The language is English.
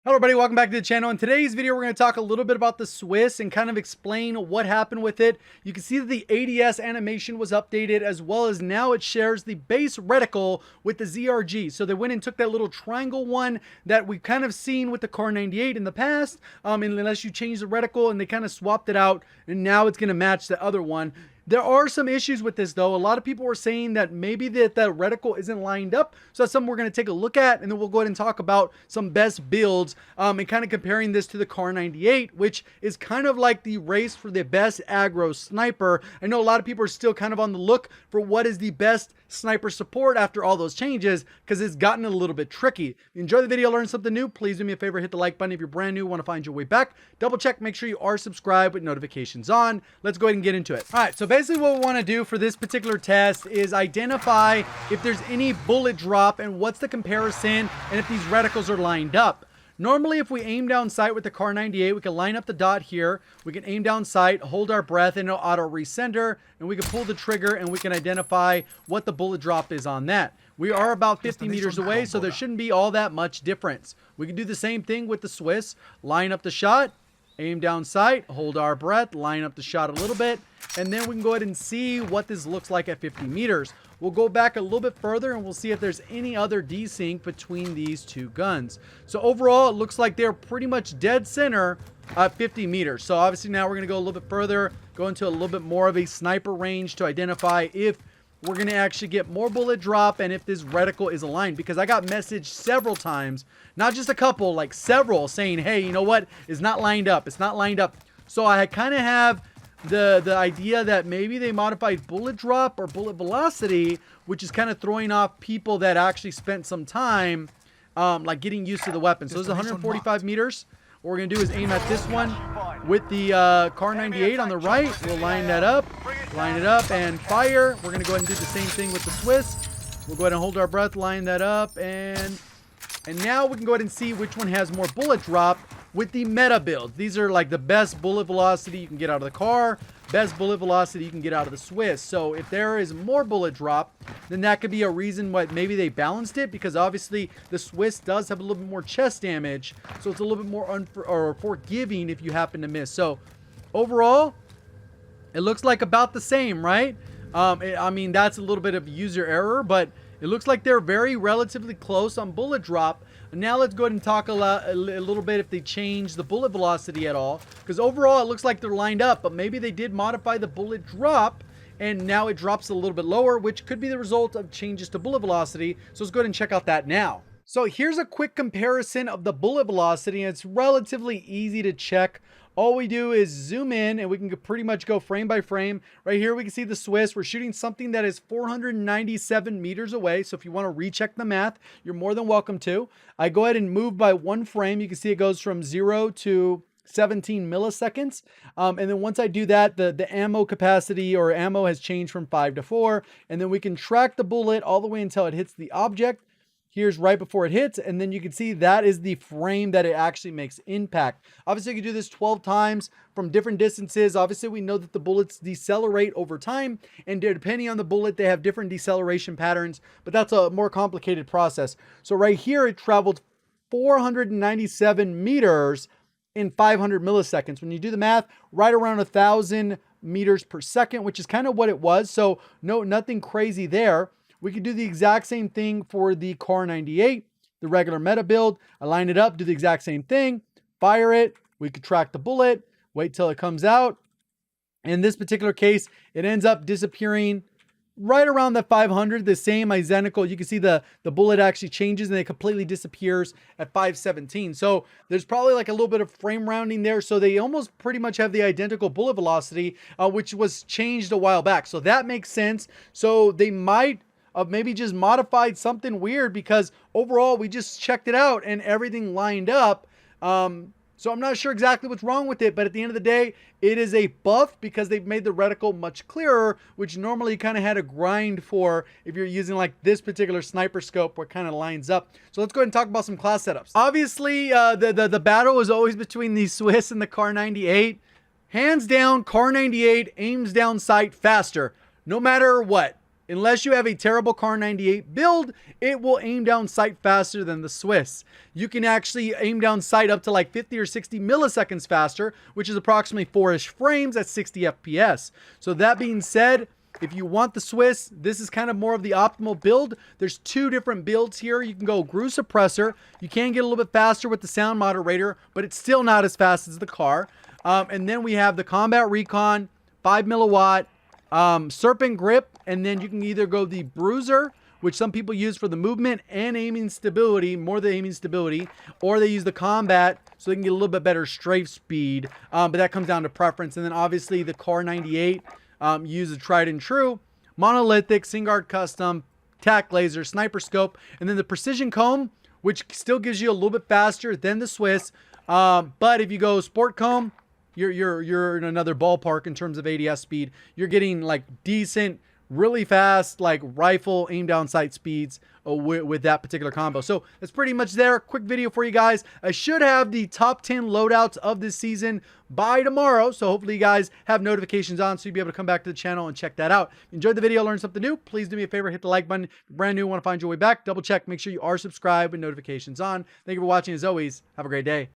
Hello everybody, welcome back to the channel. In today's video, we're going to talk a little bit about the Swiss and kind of explain what happened with it. You can see that the ADS animation was updated, as well as now it shares the base reticle with the ZRG. So they went and took that little triangle one that we've kind of seen with the Car 98 in the past, unless you change the reticle, and they kind of swapped it out, and now it's going to match the other one. There are some issues with this though. A lot of people were saying that maybe that reticle isn't lined up. So that's something we're going to take a look at, and then we'll go ahead and talk about some best builds and kind of comparing this to the Car 98, which is kind of like the race for the best aggro sniper. I know a lot of people are still kind of on the look for what is the best sniper support after all those changes, because it's gotten a little bit tricky. If you enjoy the video, learn something new, please do me a favor, hit the like button. If you're brand new, want to find your way back, double check, make sure you are subscribed with notifications on. Let's go ahead and get into it. All right, so basically what we want to do for this particular test is identify if there's any bullet drop and what's the comparison, and if these reticles are lined up. Normally, if we aim down sight with the Car 98, we can line up the dot here. We can aim down sight, hold our breath, and it'll auto resender. And we can pull the trigger and we can identify what the bullet drop is on that. We are about 50 meters away, so there shouldn't be all that much difference. We can do the same thing with the Swiss. Line up the shot, aim down sight, hold our breath, line up the shot a little bit, and then we can go ahead and see what this looks like at 50 meters. We'll go back a little bit further and we'll see if there's any other desync between these two guns. So overall, it looks like they're pretty much dead center at 50 meters. So obviously now we're going to go a little bit further, go into a little bit more of a sniper range to identify if we're going to actually get more bullet drop and if this reticle is aligned, because I got messaged several times, not just a couple, like several, saying, hey, you know what, it's not lined up, it's not lined up. So I kind of have the idea that maybe they modified bullet drop or bullet velocity, which is kind of throwing off people that actually spent some time like getting used to the weapon. So this is 145 meters. What we're going to do is aim at this one with the Car 98 on the right. We'll line that up, line it up, and fire. We're going to go ahead and do the same thing with the Swiss. We'll go ahead and hold our breath, line that up, and now we can go ahead and see which one has more bullet drop with the meta builds. These are like the best bullet velocity you can get out of the car, best bullet velocity you can get out of the Swiss. So if there is more bullet drop, then that could be a reason why maybe they balanced it, because obviously the Swiss does have a little bit more chest damage, so it's a little bit more forgiving if you happen to miss. So overall, it looks like about the same, right? I mean, that's a little bit of user error, but it looks like they're very relatively close on bullet drop. Now let's go ahead and talk a little bit if they changed the bullet velocity at all, because overall it looks like they're lined up, but maybe they did modify the bullet drop and now it drops a little bit lower, which could be the result of changes to bullet velocity. So let's go ahead and check out that now. So here's a quick comparison of the bullet velocity, and it's relatively easy to check. All we do is zoom in and we can pretty much go frame by frame. Right here we can see the Swiss. We're shooting something that is 497 meters away. So if you want to recheck the math, you're more than welcome to. I go ahead and move by one frame. You can see it goes from 0 to 17 milliseconds. And then once I do that, the ammo capacity or ammo has changed from 5 to 4. And then we can track the bullet all the way until it hits the object. Here's right before it hits, and then you can see that is the frame that it actually makes impact. Obviously, you can do this 12 times from different distances. Obviously, we know that the bullets decelerate over time, and depending on the bullet, they have different deceleration patterns, but that's a more complicated process. So right here, it traveled 497 meters in 500 milliseconds. When you do the math, right around 1,000 meters per second, which is kind of what it was. So nothing crazy there. We could do the exact same thing for the Car 98, the regular meta build. I line it up, do the exact same thing, fire it. We could track the bullet, wait till it comes out. In this particular case, it ends up disappearing right around the 500, the same identical. You can see the bullet actually changes and it completely disappears at 517. So there's probably like a little bit of frame rounding there. So they almost pretty much have the identical bullet velocity, which was changed a while back. So that makes sense. So they might maybe just modified something weird, because overall we just checked it out and everything lined up. So I'm not sure exactly what's wrong with it, but at the end of the day, it is a buff because they've made the reticle much clearer, which normally you kind of had to grind for if you're using like this particular sniper scope where it kind of lines up. So let's go ahead and talk about some class setups. Obviously, the battle is always between the Swiss and the Car 98. Hands down, Car 98 aims down sight faster, no matter what. Unless you have a terrible Kar 98 build, it will aim down sight faster than the Swiss. You can actually aim down sight up to like 50 or 60 milliseconds faster, which is approximately 4-ish frames at 60 FPS. So that being said, if you want the Swiss, this is kind of more of the optimal build. There's two different builds here. You can go Gru Suppressor. You can get a little bit faster with the sound moderator, but it's still not as fast as the Kar. And then we have the Combat Recon, 5 milliwatt, Serpent Grip, and then you can either go the Bruiser, which some people use for the movement and aiming stability, more the aiming stability, or they use the Combat so they can get a little bit better strafe speed, but that comes down to preference. And then obviously the Kar 98 uses tried and true, monolithic, Singard Custom, tac laser, sniper scope, and then the Precision Comb, which still gives you a little bit faster than the Swiss, but if you go Sport Comb, you're in another ballpark in terms of ADS speed. You're getting like decent, really fast, like rifle aim down sight speeds with that particular combo. So that's pretty much there. Quick video for you guys. I should have the top 10 loadouts of this season by tomorrow. So hopefully you guys have notifications on so you'll be able to come back to the channel and check that out. If you enjoyed the video, learned something new, please do me a favor, hit the like button. If you're brand new, want to find your way back, double check, make sure you are subscribed with notifications on. Thank you for watching. As always, have a great day.